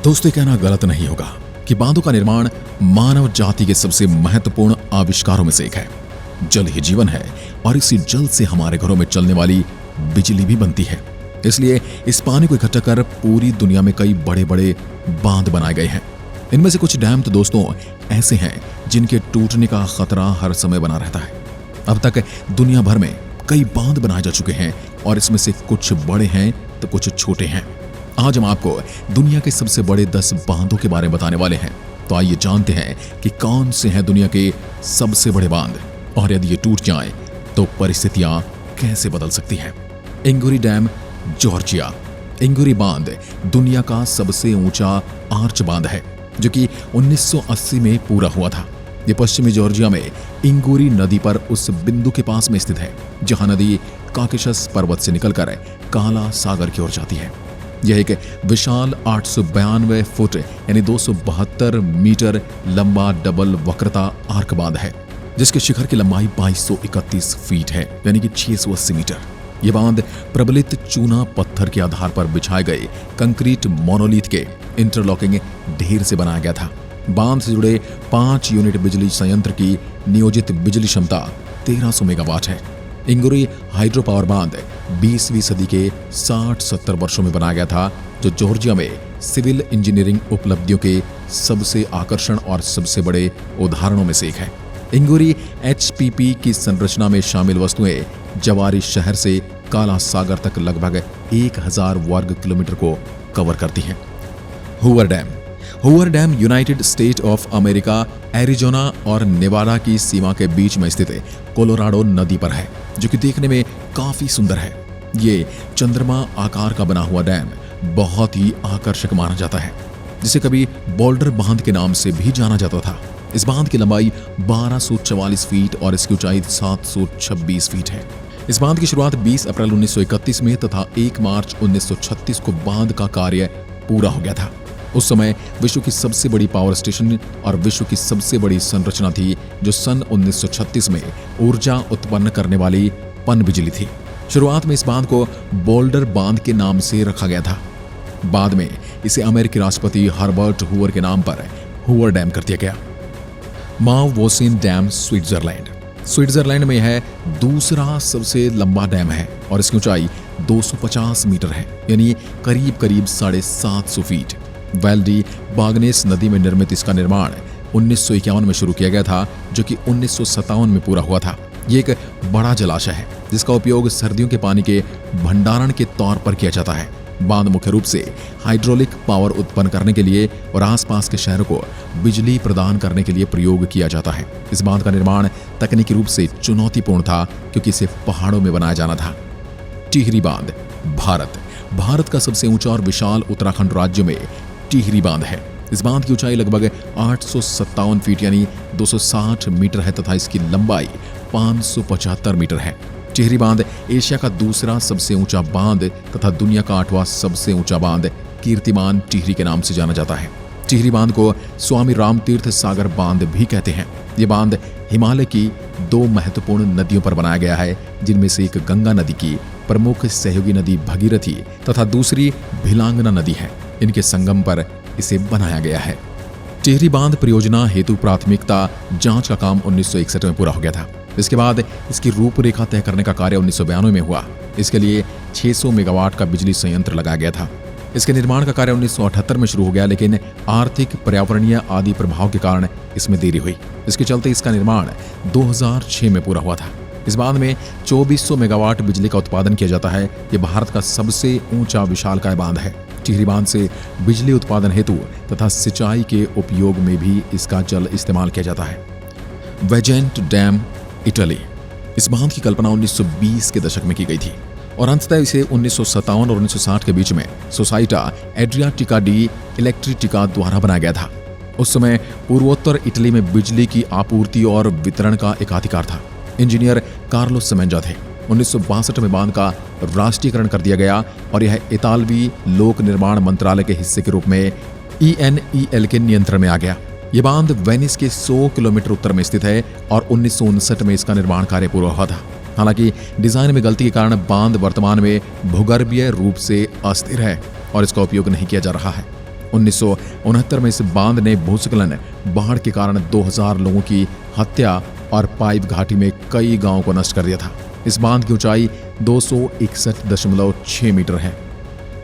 दोस्तों, कहना गलत नहीं होगा कि बांधों का निर्माण मानव जाति के सबसे महत्वपूर्ण आविष्कारों में से एक है। जल ही जीवन है और इसी जल से हमारे घरों में चलने वाली बिजली भी बनती है। इसलिए इस पानी को इकट्ठा कर पूरी दुनिया में कई बड़े बड़े बांध बनाए गए हैं। इनमें से कुछ डैम तो दोस्तों ऐसे हैं जिनके टूटने का खतरा हर समय बना रहता है। अब तक दुनिया भर में कई बांध बनाए जा चुके हैं और इसमें से कुछ बड़े हैं तो कुछ छोटे हैं। आज हम आपको दुनिया के सबसे बड़े 10 बांधों के बारे में बताने वाले हैं। तो आइए जानते हैं कि कौन से हैं दुनिया के सबसे बड़े बांध और यदि ये टूट जाएं तो परिस्थितियां कैसे बदल सकती हैं। इंगुरी डैम, जॉर्जिया। इंगुरी बांध दुनिया का सबसे ऊंचा आर्च बांध है जो कि 1980 में पूरा हुआ था। ये पश्चिमी जॉर्जिया में इंगुरी नदी पर उस बिंदु के पास में स्थित है जहां नदी काकेशस पर्वत से निकलकर काला सागर की ओर जाती है। यह एक विशाल 892 फुट यानी 272 मीटर लंबा डबल वक्रता आर्क बांध है जिसके शिखर की लंबाई 2231 फीट है यानी कि 680 मीटर। यह बांध प्रबलित चूना पत्थर के आधार पर बिछाए गए कंक्रीट मोनोलिथ के इंटरलॉकिंग ढेर से बनाया गया था। बांध से जुड़े 5 यूनिट बिजली संयंत्र की नियोजित बिजली क्षमता 1300 मेगावाट है। इंगुरी हाइड्रो पावर बांध 20वीं सदी के 60-70 वर्षों में बनाया गया था जो जॉर्जिया में सिविल इंजीनियरिंग उपलब्धियों के सबसे आकर्षण और सबसे बड़े उदाहरणों में से एक है। इंगुरी एचपीपी की संरचना में शामिल वस्तुएं जवारी शहर से काला सागर तक लगभग 1000 वर्ग किलोमीटर को कवर करती हैं। Hoover dam. Hoover dam United state of America, Arizona और नेवाडा की सीमा के बीच में स्थित कोलोराडो नदी पर है जो कि देखने में काफी सुंदर है। ये चंद्रमा आकार का बना हुआ डैम बहुत ही आकर्षक माना जाता है जिसे कभी बोल्डर बांध के नाम से भी जाना जाता था। इस बांध की लंबाई 1244 फीट और इसकी ऊंचाई 726 फीट है। इस बांध की शुरुआत 20 अप्रैल 1931 में तथा 1 मार्च 1936 को बांध का कार्य पूरा हो गया था। उस समय विश्व की सबसे बड़ी पावर स्टेशन और विश्व की सबसे बड़ी संरचना थी जो सन 1936 में ऊर्जा उत्पन्न करने वाली पन बिजली थी। शुरुआत में इस बांध को बोल्डर बांध के नाम से रखा गया था। बाद में इसे अमेरिकी राष्ट्रपति हर्बर्ट हूवर के नाम पर हूवर डैम कर दिया गया। Mauvoisin dam, Switzerland. Switzerland में यह दूसरा सबसे लंबा डैम है और इसकी ऊंचाई 250 मीटर है यानी करीब 750 फीट। वेल्डी बागनेस नदी में निर्मित इसका निर्माण 1951 में शुरू किया गया था जो कि 1957 में पूरा हुआ था। ये एक बड़ा जलाशय है जिसका उपयोग सर्दियों के पानी के भंडारण के तौर पर किया जाता है। बांध मुख्य रूप से हाइड्रोलिक पावर उत्पन्न करने के लिए और आसपास के शहरों को बिजली प्रदान करने के लिए प्रयोग किया जाता है। इस बांध का निर्माण तकनीकी रूप से चुनौतीपूर्ण था क्योंकि इसे पहाड़ों में बनाया जाना था। टिहरी बांध, भारत का सबसे ऊंचा और विशाल उत्तराखंड राज्य में टिहरी बांध है। इस बांध की ऊंचाई लगभग 857 फीट यानी 260 मीटर है तथा इसकी लंबाई 575 मीटर है। टिहरी बांध एशिया का दूसरा सबसे ऊंचा बांध तथा दुनिया का 8वां सबसे ऊंचा बांध कीर्तिमान टिहरी के नाम से जाना जाता है। टिहरी बांध को स्वामी रामतीर्थ सागर बांध भी कहते हैं। ये बांध हिमालय की 2 महत्वपूर्ण नदियों पर बनाया गया है जिनमें से एक गंगा नदी की प्रमुख सहयोगी नदी भगीरथी तथा दूसरी भिलांगना नदी है। इनके संगम पर इसे बनाया गया है। टिहरी बांध परियोजना हेतु प्राथमिकता जांच का काम 1961 में पूरा हो गया था। इसके बाद इसकी रूपरेखा तय करने का कार्य 1992 में हुआ। इसके लिए 600 मेगावाट का बिजली संयंत्र लगाया गया था। इसके निर्माण का कार्य 1978 में शुरू हो गया लेकिन आर्थिक, पर्यावरणीय आदि प्रभाव के कारण इसमें देरी हुई। इसके चलते इसका निर्माण 2006 में पूरा हुआ था। इस बांध में 2400 मेगावाट बिजली का उत्पादन किया जाता है। ये भारत का सबसे ऊंचा विशालकाय बांध है। टिहरी बांध से बिजली उत्पादन हेतु तथा सिंचाई के उपयोग में भी इसका जल इस्तेमाल किया जाता है। वेजेंट डैम, इटली। इस बांध की कल्पना 1920 के दशक में की गई थी और अंततः इसे 1957 और 1960 के बीच में सोसाइटा एड्रियाटिका डी इलेक्ट्रिटिका द्वारा बनाया गया था। उस समय पूर्वोत्तर इटली में बिजली की आपूर्ति और वितरण का एकाधिकार था। इंजीनियर कार्लो सेमेंजा थे। 1962 में बांध का राष्ट्रीयकरण कर दिया गया और यह इतालवी लोक निर्माण मंत्रालय के हिस्से के रूप में ENEL के नियंत्रण में आ गया। यह बांध वेनिस के 100 किलोमीटर उत्तर में स्थित है और 1959 में इसका निर्माण कार्य पूरा हुआ था। हालांकि डिजाइन में गलती के कारण बांध वर्तमान में भूगर्भीय रूप से अस्थिर है और इसका उपयोग नहीं किया जा रहा है। 1969 में इस बांध ने भूस्खलन, बाढ़ के कारण 2000 लोगों की हत्या और पाइप घाटी में कई गांवों को नष्ट कर दिया था। इस बांध की ऊंचाई 261.6 मीटर है।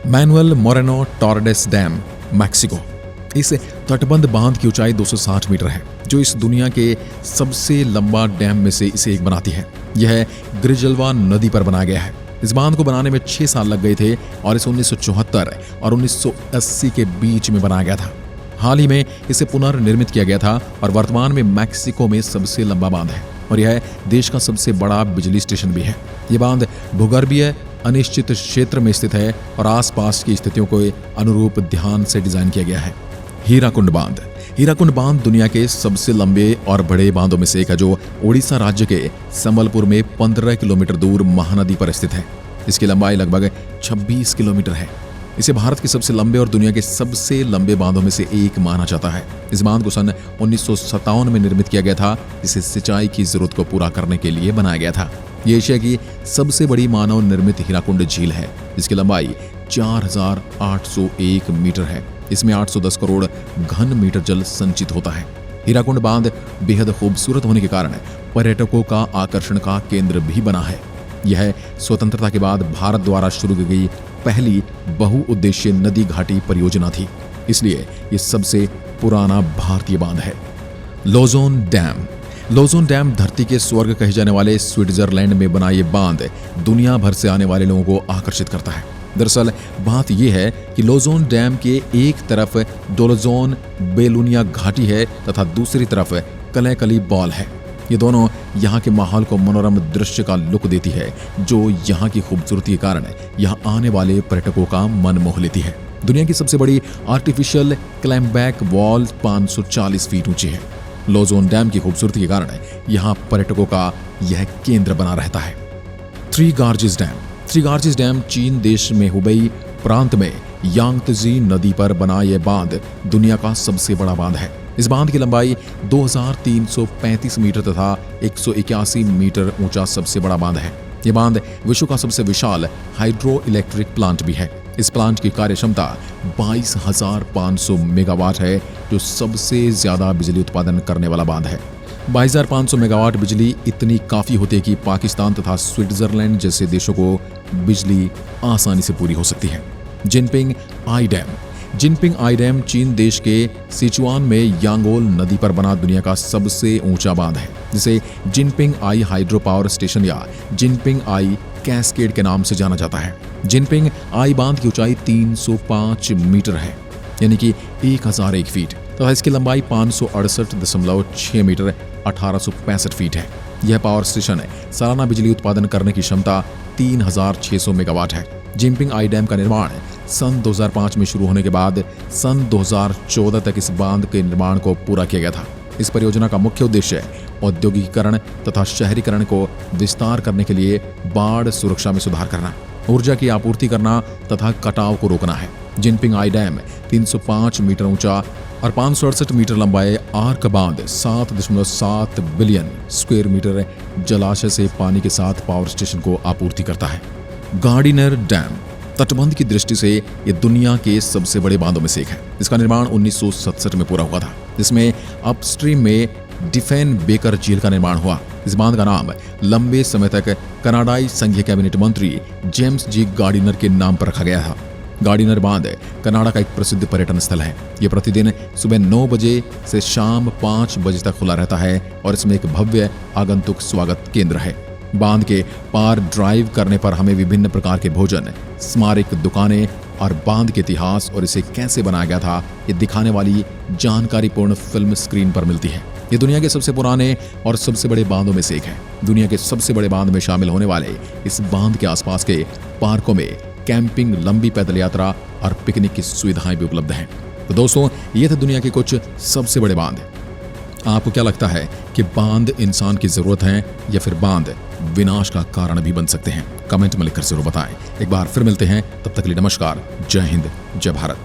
Manuel Moreno Torres dam, Mexico. इस तटबंध बांध की ऊंचाई 260 मीटर है, जो इस दुनिया के सबसे लंबा डैम में से इसे एक बनाती है। यह ग्रिजलवा नदी पर बनाया गया है। इस बांध को बनाने में 6 साल लग गए थे और इसे 1974 और 1980 के बीच में बनाया गया था। हाल ही में इसे पुनर्निर्मित किया गया था और वर्तमान में मैक्सिको में सबसे लंबा बांध है और यह देश का सबसे बड़ा बिजली स्टेशन भी है। यह बांध भूगर्भीय अनिश्चित क्षेत्र में स्थित है और आसपास की स्थितियों को अनुरूप ध्यान से डिजाइन किया गया है। हीराकुंड बांध। हीराकुंड बांध दुनिया के सबसे लंबे और बड़े बांधों में से एक है, जो ओडिशा राज्य के संबलपुर में 15 किलोमीटर दूर महानदी पर स्थित है। इसकी लंबाई लगभग 26 किलोमीटर है। इसे भारत के सबसे लंबे और दुनिया के सबसे लंबे बांधों में से एक माना जाता है। इस बांध को सन 1957 में निर्मित किया गया था, जिसे सिंचाई की जरूरत को पूरा करने के लिए बनाया गया था। ये एशिया की सबसे बड़ी मानव निर्मित हीराकुंड झील है। इसकी लंबाई 4801 मीटर है। इसमें 810 करोड़ घन मीटर जल संचित होता है। हीराकुंड बांध बेहद खूबसूरत होने के कारण पर्यटकों का आकर्षण का केंद्र भी बना है। यह स्वतंत्रता के बाद भारत द्वारा शुरू की गई पहली बहुउद्देशीय नदी घाटी परियोजना थी, इसलिए यह सबसे पुराना भारतीय बांध है। लोजोन डैम। लोजोन डैम धरती के स्वर्ग कहे जाने वाले स्विट्जरलैंड में बना ये बांध दुनिया भर से आने वाले लोगों को आकर्षित करता है। दरअसल बात यह है कि लोजोन डैम के एक तरफ डोलोजोन बेलुनिया घाटी है तथा दूसरी तरफ कलेकली बॉल है। ये दोनों यहाँ के माहौल को मनोरम दृश्य का लुक देती है, जो यहाँ की खूबसूरती के कारण यहाँ आने वाले पर्यटकों का मन मोह लेती है। दुनिया की सबसे बड़ी आर्टिफिशियल क्लैम्बैक वॉल 540 फीट ऊंची है। लोजोन डैम की खूबसूरती के कारण यहाँ पर्यटकों का यह केंद्र बना रहता है। Three gorges dam. Three gorges dam चीन देश में हुबेई प्रांत में यांगत्जी नदी पर बना यह बांध दुनिया का सबसे बड़ा बांध है। इस बांध की लंबाई 2335 मीटर तथा 181 मीटर ऊंचा सबसे बड़ा बांध है। यह बांध विश्व का सबसे विशाल हाइड्रो इलेक्ट्रिक प्लांट भी है। इस प्लांट की कार्य क्षमता 22,500 मेगावाट है, जो सबसे ज्यादा बिजली उत्पादन करने वाला बांध है। 22,500 मेगावाट बिजली इतनी काफी होती है कि पाकिस्तान तथा स्विट्जरलैंड जैसे देशों को बिजली आसानी से पूरी हो सकती है। जिनपिंग आई डैम। जिनपिंग आई डैम चीन देश के सिचुआन में यांगोल नदी पर बना दुनिया का सबसे ऊंचा बांध है, जिसे जिनपिंग आई हाइड्रो पावर स्टेशन या जिनपिंग आई कैस्केड के नाम से जाना जाता है। जिनपिंग आई बांध की ऊंचाई 305 मीटर है, यानी कि 1001 फीट तथा इसकी लंबाई 568.6 मीटर 1865 फीट है। यह पावर स्टेशन सालाना बिजली उत्पादन करने की क्षमता 3600 मेगावाट है। जिनपिंग आई डैम का निर्माण सन 2005 में शुरू होने के बाद सन 2014 तक इस बांध के निर्माण को पूरा किया गया था। इस परियोजना का मुख्य उद्देश्य औद्योगिकीकरण तथा शहरीकरण को विस्तार करने के लिए बाढ़ सुरक्षा में सुधार करना, ऊर्जा की आपूर्ति करना तथा कटाव को रोकना है। जिनपिंग आई डैम 305 मीटर ऊंचा और 568 मीटर लंबाई आर्क बांध 7.7 बिलियन स्क्वायर मीटर जलाशय से पानी के साथ पावर स्टेशन को आपूर्ति करता है। गार्डिनर डैम तटबंध की दृष्टि से ये दुनिया के सबसे बड़े बांधों में से एक है। इसका निर्माण 1967 में पूरा हुआ था, जिसमें अपस्ट्रीम में डिफेन बेकर झील का निर्माण हुआ। इस बांध का नाम लंबे समय तक कनाडाई संघीय कैबिनेट मंत्री जेम्स जी गार्डिनर के नाम पर रखा गया था। गार्डिनर बांध कनाडा का एक प्रसिद्ध पर्यटन स्थल है। यह प्रतिदिन सुबह 9 बजे से शाम 5 बजे तक खुला रहता है और इसमें एक भव्य आगंतुक स्वागत केंद्र है। बांध के पार ड्राइव करने पर हमें विभिन्न प्रकार के भोजन, स्मारक दुकानें और बांध के इतिहास और इसे कैसे बनाया गया था ये दिखाने वाली जानकारीपूर्ण फिल्म स्क्रीन पर मिलती है। ये दुनिया के सबसे पुराने और सबसे बड़े बांधों में से एक है। दुनिया के सबसे बड़े बांध में शामिल होने वाले इस बांध के आसपास के पार्कों में कैंपिंग, लंबी पैदल यात्रा और पिकनिक की सुविधाएं भी उपलब्ध हैं। तो दोस्तों, ये थे दुनिया के कुछ सबसे बड़े बांध। आपको क्या लगता है कि बांध इंसान की जरूरत है या फिर बांध विनाश का कारण भी बन सकते हैं? कमेंट में लिखकर जरूर बताएं। एक बार फिर मिलते हैं, तब तक के लिए नमस्कार, जय हिंद, जय भारत।